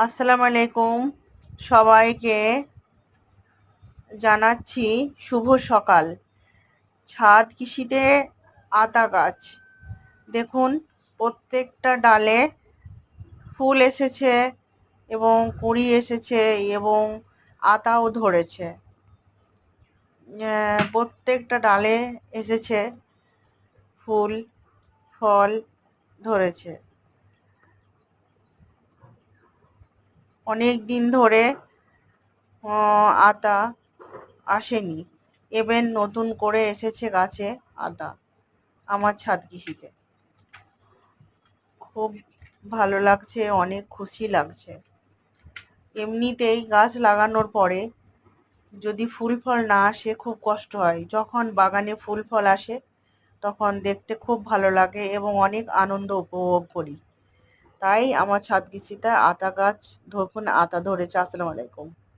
আসসালামু আলাইকুম। সবাইকে জানাচ্ছি শুভ সকাল। ছাদ কৃষিতে আতা গাছ দেখুন, প্রত্যেকটা ডালে ফুল এসেছে এবং কুঁড়ি এসেছে এবং আতাও ধরেছে। প্রত্যেকটা ডালে এসেছে ফুল, ফল ধরেছে। অনেক দিন ধরে আতা আসেনি, এবার নতুন করে এসেছে গাছে আতা আমার ছাদ কৃষিতে। খুব ভালো লাগছে, অনেক খুশি লাগছে। এমনিতেই গাছ লাগানোর পরে যদি ফুল ফল না আসে খুব কষ্ট হয়। যখন বাগানে ফুল ফল আসে তখন দেখতে খুব ভালো লাগে এবং অনেক আনন্দ উপভোগ করি। তাই আমার ছাদ কৃষিতে আতা গাছ, ধরুন আতা ধরেছে। আসসালামু আলাইকুম।